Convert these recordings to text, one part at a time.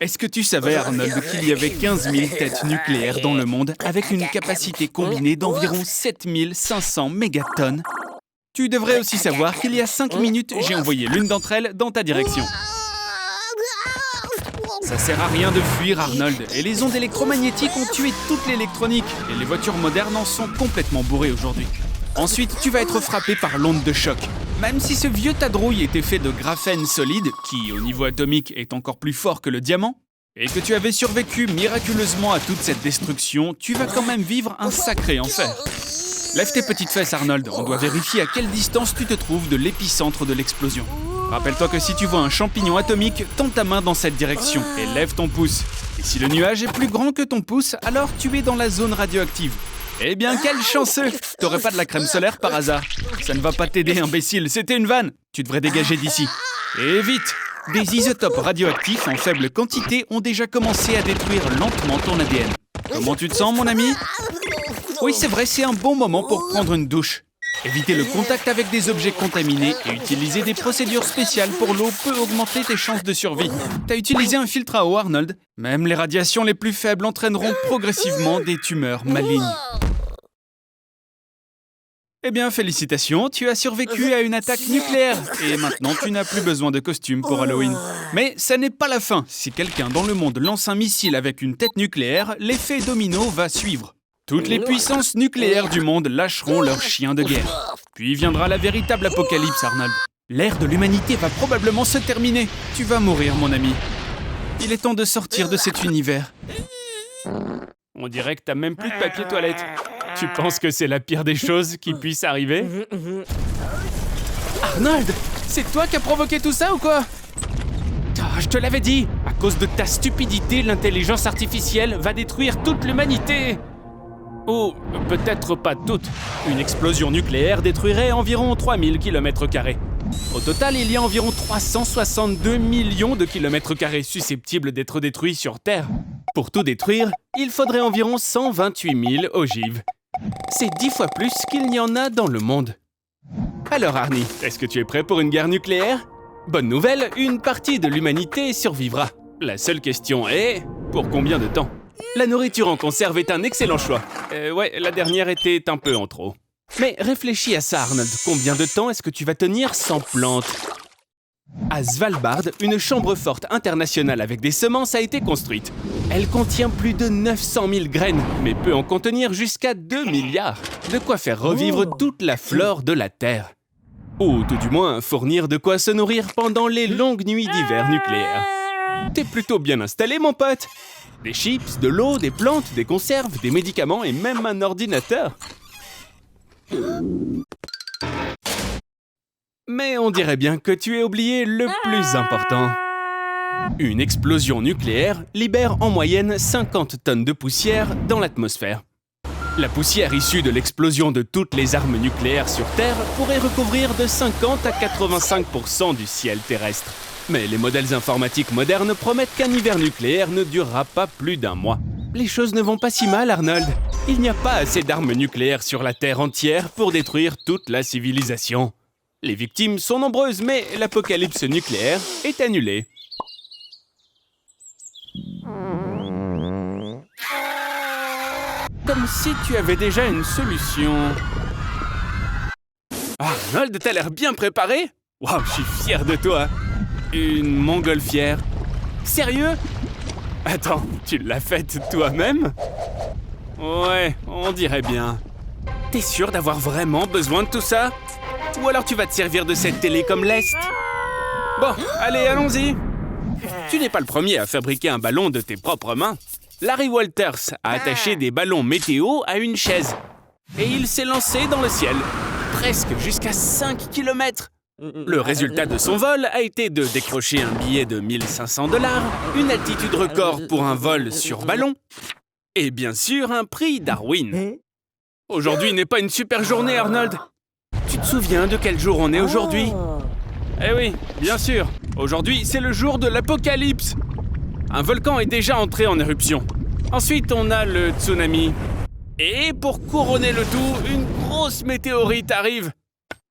Est-ce que tu savais, Arnold, qu'il y avait 15 000 têtes nucléaires dans le monde avec une capacité combinée d'environ 7 500 mégatonnes? Tu devrais aussi savoir qu'il y a 5 minutes, j'ai envoyé l'une d'entre elles dans ta direction. Ça sert à rien de fuir, Arnold, et les ondes électromagnétiques ont tué toute l'électronique, et les voitures modernes en sont complètement bourrées aujourd'hui. Ensuite, tu vas être frappé par l'onde de choc. Même si ce vieux tas de rouille était fait de graphène solide, qui, au niveau atomique, est encore plus fort que le diamant, et que tu avais survécu miraculeusement à toute cette destruction, tu vas quand même vivre un sacré enfer. Lève tes petites fesses, Arnold. On doit vérifier à quelle distance tu te trouves de l'épicentre de l'explosion. Rappelle-toi que si tu vois un champignon atomique, tends ta main dans cette direction et lève ton pouce. Et si le nuage est plus grand que ton pouce, alors tu es dans la zone radioactive. Eh bien, quel chanceux! T'aurais pas de la crème solaire par hasard? Ça ne va pas t'aider, imbécile, c'était une vanne! Tu devrais dégager d'ici. Et vite! Des isotopes radioactifs en faible quantité ont déjà commencé à détruire lentement ton ADN. Comment tu te sens, mon ami? Oui, c'est vrai, c'est un bon moment pour prendre une douche. Éviter le contact avec des objets contaminés et utiliser des procédures spéciales pour l'eau peut augmenter tes chances de survie. T'as utilisé un filtre à eau, Arnold? Même les radiations les plus faibles entraîneront progressivement des tumeurs malignes. Eh bien, félicitations, tu as survécu à une attaque nucléaire. Et maintenant, tu n'as plus besoin de costume pour Halloween. Mais ça n'est pas la fin. Si quelqu'un dans le monde lance un missile avec une tête nucléaire, l'effet domino va suivre. Toutes les puissances nucléaires du monde lâcheront leurs chiens de guerre. Puis viendra la véritable apocalypse, Arnold. L'ère de l'humanité va probablement se terminer. Tu vas mourir, mon ami. Il est temps de sortir de cet univers. On dirait que t'as même plus de papier toilette. Tu penses que c'est la pire des choses qui puisse arriver? Arnold, c'est toi qui as provoqué tout ça ou quoi? Je te l'avais dit, à cause de ta stupidité, l'intelligence artificielle va détruire toute l'humanité. Ou peut-être pas toute. Une explosion nucléaire détruirait environ 3000 km². Au total, il y a environ 362 millions de km² susceptibles d'être détruits sur Terre. Pour tout détruire, il faudrait environ 128 000 ogives. C'est 10 fois plus qu'il n'y en a dans le monde. Alors Arnie, est-ce que tu es prêt pour une guerre nucléaire? Bonne nouvelle, une partie de l'humanité survivra. La seule question est, pour combien de temps? La nourriture en conserve est un excellent choix. Ouais, la dernière était un peu en trop. Mais réfléchis à ça, Arnold. Combien de temps est-ce que tu vas tenir sans plantes? À Svalbard, une chambre forte internationale avec des semences a été construite. Elle contient plus de 900 000 graines, mais peut en contenir jusqu'à 2 milliards. De quoi faire revivre toute la flore de la Terre. Ou tout du moins, fournir de quoi se nourrir pendant les longues nuits d'hiver nucléaires. T'es plutôt bien installé, mon pote. Des chips, de l'eau, des plantes, des conserves, des médicaments et même un ordinateur. Mais on dirait bien que tu as oublié le plus important. Une explosion nucléaire libère en moyenne 50 tonnes de poussière dans l'atmosphère. La poussière issue de l'explosion de toutes les armes nucléaires sur Terre pourrait recouvrir de 50 à 85% du ciel terrestre. Mais les modèles informatiques modernes promettent qu'un hiver nucléaire ne durera pas plus d'1 mois. Les choses ne vont pas si mal, Arnold. Il n'y a pas assez d'armes nucléaires sur la Terre entière pour détruire toute la civilisation. Les victimes sont nombreuses, mais l'apocalypse nucléaire est annulée. Comme si tu avais déjà une solution. Arnold, t'as l'air bien préparé? Waouh, je suis fier de toi. Une montgolfière. Sérieux? Attends, tu l'as faite toi-même? Ouais, on dirait bien. T'es sûr d'avoir vraiment besoin de tout ça? Ou alors tu vas te servir de cette télé comme lest? Bon, allez, allons-y. Tu n'es pas le premier à fabriquer un ballon de tes propres mains. Larry Walters a attaché des ballons météo à une chaise. Et il s'est lancé dans le ciel, presque jusqu'à 5 km. Le résultat de son vol a été de décrocher un billet de 1 500 $, une altitude record pour un vol sur ballon, et bien sûr un prix Darwin. Aujourd'hui n'est pas une super journée, Arnold. Tu te souviens de quel jour on est aujourd'hui? Eh oui, bien sûr. Aujourd'hui, c'est le jour de l'apocalypse. Un volcan est déjà entré en éruption. Ensuite, on a le tsunami. Et pour couronner le tout, une grosse météorite arrive.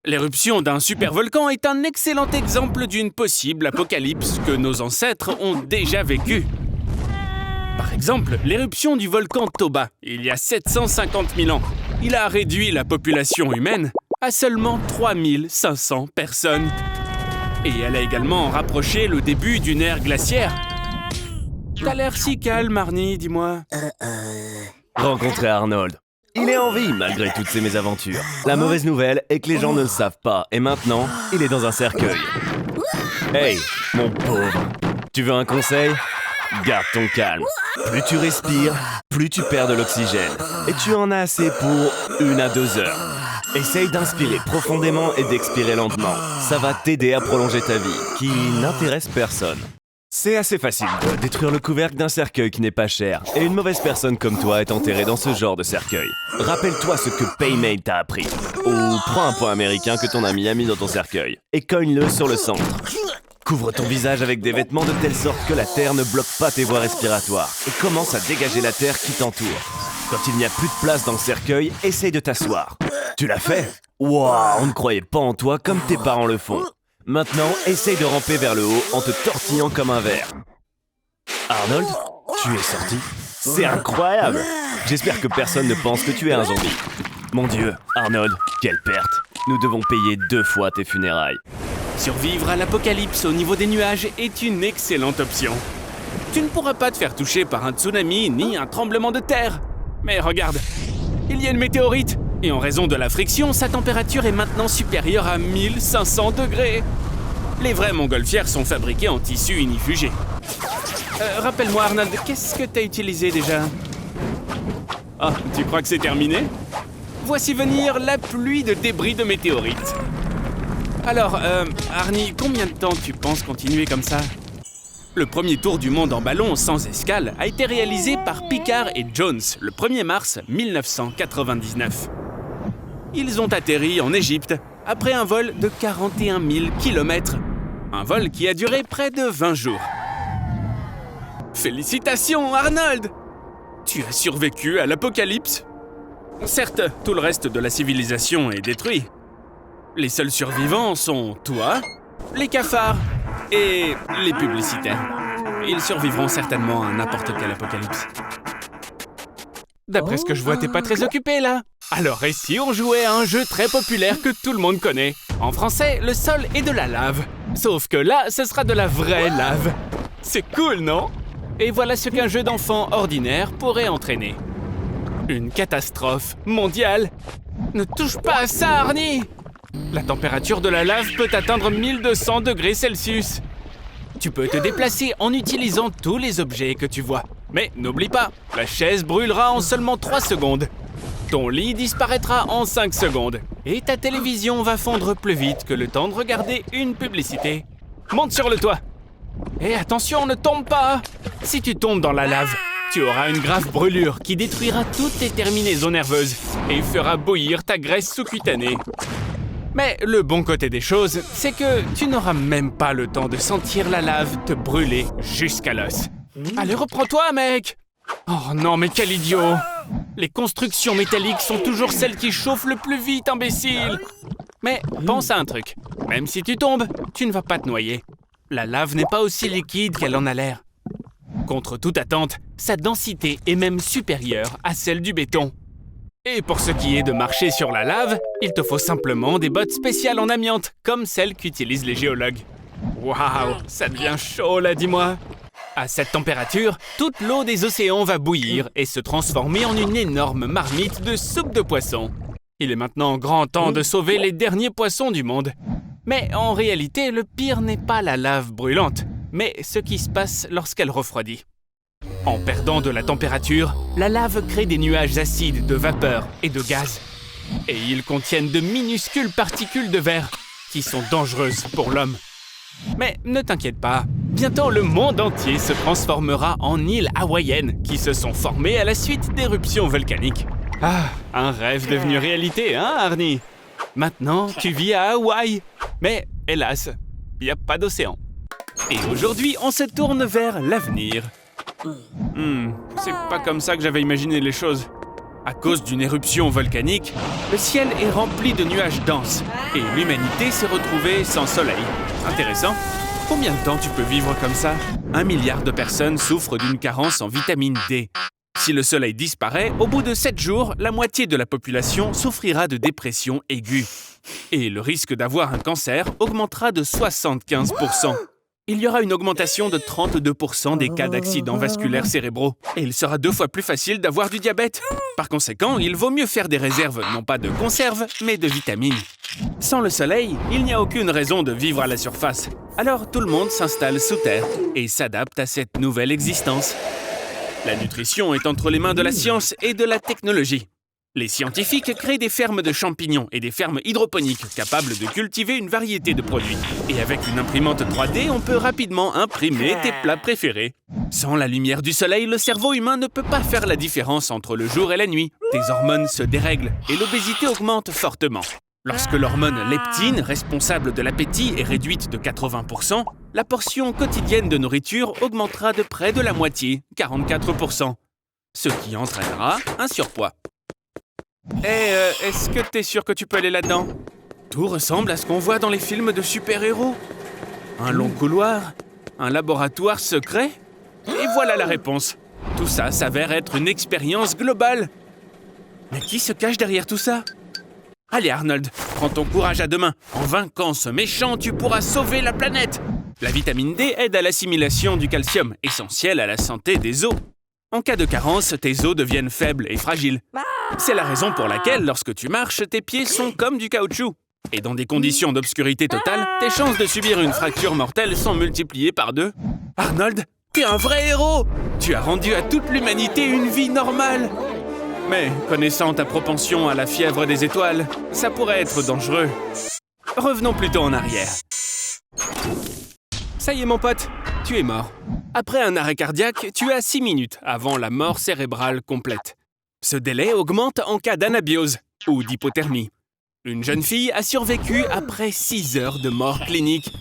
L'éruption d'un supervolcan est un excellent exemple d'une possible apocalypse que nos ancêtres ont déjà vécue. Par exemple, l'éruption du volcan Toba, il y a 750 000 ans. Il a réduit la population humaine à seulement 3500 personnes. Et elle a également rapproché le début d'une ère glaciaire. T'as l'air si calme, Arnie, dis-moi. Rencontrer Arnold. Il est en vie malgré toutes ces mésaventures. La mauvaise nouvelle est que les gens ne le savent pas et maintenant, il est dans un cercueil. Hey, mon pauvre, tu veux un conseil? Garde ton calme. Plus tu respires, plus tu perds de l'oxygène. Et tu en as assez pour 1 à 2 heures. Essaye d'inspirer profondément et d'expirer lentement. Ça va t'aider à prolonger ta vie, qui n'intéresse personne. C'est assez facile de détruire le couvercle d'un cercueil qui n'est pas cher. Et une mauvaise personne comme toi est enterrée dans ce genre de cercueil. Rappelle-toi ce que Paymate t'a appris. Ou prends un point américain que ton ami a mis dans ton cercueil et cogne-le sur le centre. Couvre ton visage avec des vêtements de telle sorte que la terre ne bloque pas tes voies respiratoires et commence à dégager la terre qui t'entoure. Quand il n'y a plus de place dans le cercueil, essaye de t'asseoir. Tu l'as fait? Waouh, on ne croyait pas en toi comme tes parents le font. Maintenant, essaye de ramper vers le haut en te tortillant comme un ver. Arnold, tu es sorti? C'est incroyable! J'espère que personne ne pense que tu es un zombie. Mon Dieu, Arnold, quelle perte! Nous devons payer 2 fois tes funérailles. Survivre à l'apocalypse au niveau des nuages est une excellente option. Tu ne pourras pas te faire toucher par un tsunami ni un tremblement de terre. Mais regarde, il y a une météorite. Et en raison de la friction, sa température est maintenant supérieure à 1500 degrés. Les vraies montgolfières sont fabriquées en tissu ignifugé. Rappelle-moi, Arnold, qu'est-ce que t'as utilisé déjà? Ah, tu crois que c'est terminé? Voici venir la pluie de débris de météorites. Alors, Arnie, combien de temps tu penses continuer comme ça? Le premier tour du monde en ballon sans escale a été réalisé par Piccard et Jones le 1er mars 1999. Ils ont atterri en Égypte après un vol de 41 000 km. Un vol qui a duré près de 20 jours. Félicitations, Arnold! Tu as survécu à l'apocalypse. Certes, tout le reste de la civilisation est détruit. Les seuls survivants sont toi, les cafards et les publicitaires. Ils survivront certainement à n'importe quel apocalypse. D'après ce que je vois, t'es pas très occupé là. Alors, et si on jouait à un jeu très populaire que tout le monde connaît? En français, le sol est de la lave. Sauf que là, ce sera de la vraie lave. C'est cool, non? Et voilà ce qu'un jeu d'enfant ordinaire pourrait entraîner. Une catastrophe mondiale. Ne touche pas à ça, Arnie! La température de la lave peut atteindre 1200 degrés Celsius. Tu peux te déplacer en utilisant tous les objets que tu vois. Mais n'oublie pas, la chaise brûlera en seulement 3 secondes. Ton lit disparaîtra en 5 secondes. Et ta télévision va fondre plus vite que le temps de regarder une publicité. Monte sur le toit. Et attention, ne tombe pas! Si tu tombes dans la lave, tu auras une grave brûlure qui détruira toutes tes terminaisons nerveuses et fera bouillir ta graisse sous-cutanée. Mais le bon côté des choses, c'est que tu n'auras même pas le temps de sentir la lave te brûler jusqu'à l'os. Allez, reprends-toi, mec! Oh non, mais quel idiot! Les constructions métalliques sont toujours celles qui chauffent le plus vite, imbécile! Mais pense à un truc. Même si tu tombes, tu ne vas pas te noyer. La lave n'est pas aussi liquide qu'elle en a l'air. Contre toute attente, sa densité est même supérieure à celle du béton. Et pour ce qui est de marcher sur la lave, il te faut simplement des bottes spéciales en amiante, comme celles qu'utilisent les géologues. Waouh, ça devient chaud là, dis-moi! À cette température, toute l'eau des océans va bouillir et se transformer en une énorme marmite de soupe de poisson. Il est maintenant grand temps de sauver les derniers poissons du monde. Mais en réalité, le pire n'est pas la lave brûlante, mais ce qui se passe lorsqu'elle refroidit. En perdant de la température, la lave crée des nuages acides de vapeur et de gaz. Et ils contiennent de minuscules particules de verre qui sont dangereuses pour l'homme. Mais ne t'inquiète pas, bientôt le monde entier se transformera en îles hawaïennes qui se sont formées à la suite d'éruptions volcaniques. Ah, un rêve devenu réalité, hein, Arnie? Maintenant, tu vis à Hawaï. Mais hélas, il n'y a pas d'océan. Et aujourd'hui, on se tourne vers l'avenir. C'est pas comme ça que j'avais imaginé les choses. À cause d'une éruption volcanique, le ciel est rempli de nuages denses et l'humanité s'est retrouvée sans soleil. Intéressant. Combien de temps tu peux vivre comme ça? 1 milliard de personnes souffrent d'une carence en vitamine D. Si le soleil disparaît, au bout de 7 jours, la moitié de la population souffrira de dépression aiguë. Et le risque d'avoir un cancer augmentera de 75%. Il y aura une augmentation de 32% des cas d'accidents vasculaires cérébraux. Et il sera 2 fois plus facile d'avoir du diabète. Par conséquent, il vaut mieux faire des réserves non pas de conserve, mais de vitamines. Sans le soleil, il n'y a aucune raison de vivre à la surface. Alors tout le monde s'installe sous terre et s'adapte à cette nouvelle existence. La nutrition est entre les mains de la science et de la technologie. Les scientifiques créent des fermes de champignons et des fermes hydroponiques capables de cultiver une variété de produits. Et avec une imprimante 3D, on peut rapidement imprimer tes plats préférés. Sans la lumière du soleil, le cerveau humain ne peut pas faire la différence entre le jour et la nuit. Tes hormones se dérèglent et l'obésité augmente fortement. Lorsque l'hormone leptine, responsable de l'appétit, est réduite de 80%, la portion quotidienne de nourriture augmentera de près de la moitié, 44%, ce qui entraînera un surpoids. Est-ce que t'es sûr que tu peux aller là-dedans? Tout ressemble à ce qu'on voit dans les films de super-héros. Un long couloir, un laboratoire secret, et voilà la réponse. Tout ça s'avère être une expérience globale. Mais qui se cache derrière tout ça? Allez Arnold, prends ton courage à deux mains. En vainquant ce méchant, tu pourras sauver la planète. La vitamine D aide à l'assimilation du calcium, essentiel à la santé des os. En cas de carence, tes os deviennent faibles et fragiles. C'est la raison pour laquelle, lorsque tu marches, tes pieds sont comme du caoutchouc. Et dans des conditions d'obscurité totale, tes chances de subir une fracture mortelle sont multipliées par 2. Arnold, t'es un vrai héros! Tu as rendu à toute l'humanité une vie normale. Mais, connaissant ta propension à la fièvre des étoiles, ça pourrait être dangereux. Revenons plutôt en arrière. Ça y est mon pote, tu es mort. Après un arrêt cardiaque, tu as 6 minutes avant la mort cérébrale complète. Ce délai augmente en cas d'anabiose ou d'hypothermie. Une jeune fille a survécu après 6 heures de mort clinique.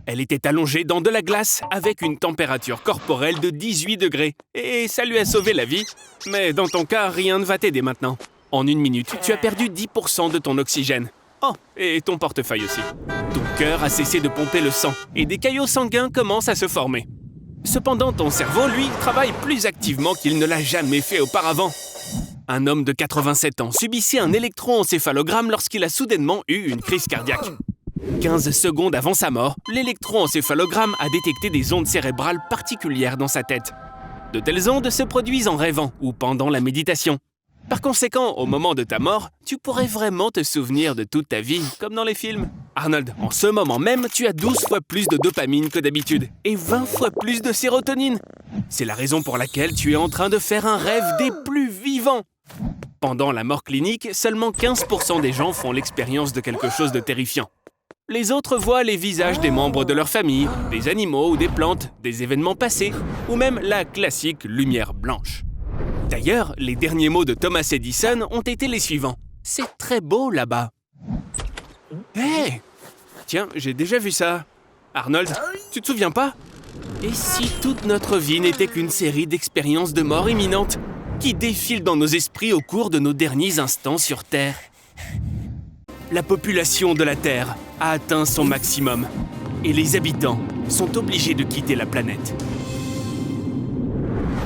Elle était allongée dans de la glace avec une température corporelle de 18 degrés. Et ça lui a sauvé la vie. Mais dans ton cas, rien ne va t'aider maintenant. En 1 minute, tu as perdu 10% de ton oxygène. Oh, et ton portefeuille aussi. Ton cœur a cessé de pomper le sang et des caillots sanguins commencent à se former. Cependant, ton cerveau, lui, travaille plus activement qu'il ne l'a jamais fait auparavant. Un homme de 87 ans subissait un électroencéphalogramme lorsqu'il a soudainement eu une crise cardiaque. 15 secondes avant sa mort, l'électroencéphalogramme a détecté des ondes cérébrales particulières dans sa tête. De telles ondes se produisent en rêvant ou pendant la méditation. Par conséquent, au moment de ta mort, tu pourrais vraiment te souvenir de toute ta vie, comme dans les films. Arnold, en ce moment même, tu as 12 fois plus de dopamine que d'habitude et 20 fois plus de sérotonine. C'est la raison pour laquelle tu es en train de faire un rêve des plus vivants. Pendant la mort clinique, seulement 15% des gens font l'expérience de quelque chose de terrifiant. Les autres voient les visages des membres de leur famille, des animaux ou des plantes, des événements passés, ou même la classique lumière blanche. D'ailleurs, les derniers mots de Thomas Edison ont été les suivants. « C'est très beau là-bas. » Hé! Tiens, j'ai déjà vu ça. Arnold, tu te souviens pas? Et si toute notre vie n'était qu'une série d'expériences de mort imminente qui défilent dans nos esprits au cours de nos derniers instants sur Terre? La population de la Terre a atteint son maximum et les habitants sont obligés de quitter la planète.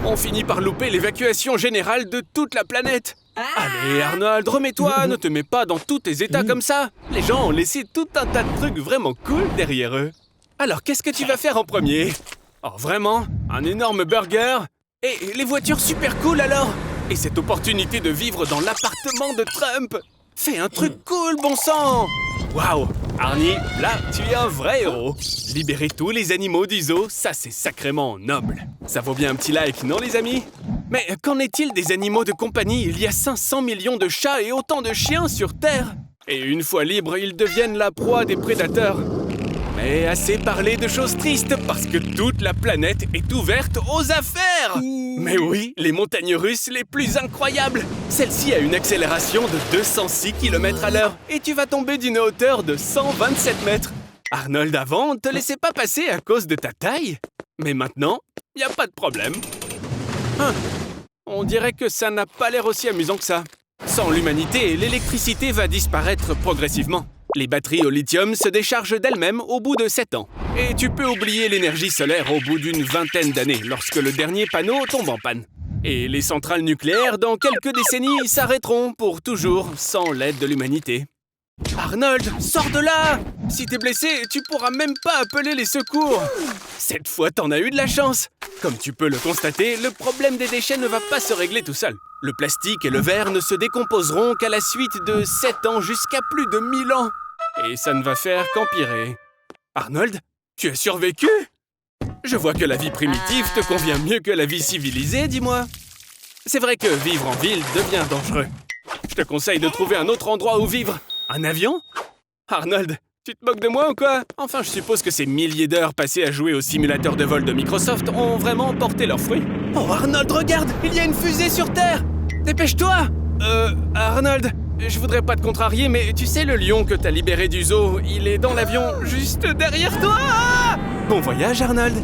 On finit par louper l'évacuation générale de toute la planète. Allez Arnold, remets-toi, ne te mets pas dans tous tes états comme ça. Les gens ont laissé tout un tas de trucs vraiment cool derrière eux. Alors qu'est-ce que tu vas faire en premier? Oh vraiment? Un énorme burger? Et les voitures super cool alors? Et cette opportunité de vivre dans l'appartement de Trump? Fais un truc cool, bon sang! Waouh! Arnie, là, tu es un vrai héros. Libérer tous les animaux du zoo, ça c'est sacrément noble. Ça vaut bien un petit like, non les amis? Mais qu'en est-il des animaux de compagnie? Il y a 500 millions de chats et autant de chiens sur Terre. Et une fois libres, ils deviennent la proie des prédateurs. Mais assez parlé de choses tristes parce que toute la planète est ouverte aux affaires. Mais oui, les montagnes russes les plus incroyables. Celle-ci a une accélération de 206 km à l'heure et tu vas tomber d'une hauteur de 127 mètres. Arnold, avant, on ne te laissait pas passer à cause de ta taille. Mais maintenant, il n'y a pas de problème. On dirait que ça n'a pas l'air aussi amusant que ça. Sans l'humanité, l'électricité va disparaître progressivement. Les batteries au lithium se déchargent d'elles-mêmes au bout de 7 ans. Et tu peux oublier l'énergie solaire au bout d'une vingtaine d'années, lorsque le dernier panneau tombe en panne. Et les centrales nucléaires, dans quelques décennies, s'arrêteront pour toujours, sans l'aide de l'humanité. Arnold, sors de là! Si t'es blessé, tu pourras même pas appeler les secours! Cette fois, t'en as eu de la chance! Comme tu peux le constater, le problème des déchets ne va pas se régler tout seul. Le plastique et le verre ne se décomposeront qu'à la suite de 7 ans jusqu'à plus de 1000 ans. Et ça ne va faire qu'empirer. Arnold, tu as survécu? Je vois que la vie primitive te convient mieux que la vie civilisée, dis-moi. C'est vrai que vivre en ville devient dangereux. Je te conseille de trouver un autre endroit où vivre. Un avion? Arnold, tu te moques de moi ou quoi? Enfin, je suppose que ces milliers d'heures passées à jouer au simulateur de vol de Microsoft ont vraiment porté leurs fruits. Oh, Arnold, regarde! Il y a une fusée sur Terre! Dépêche-toi! Arnold, je voudrais pas te contrarier, mais tu sais le lion que t'as libéré du zoo, il est dans l'avion juste derrière toi! Bon voyage, Arnold!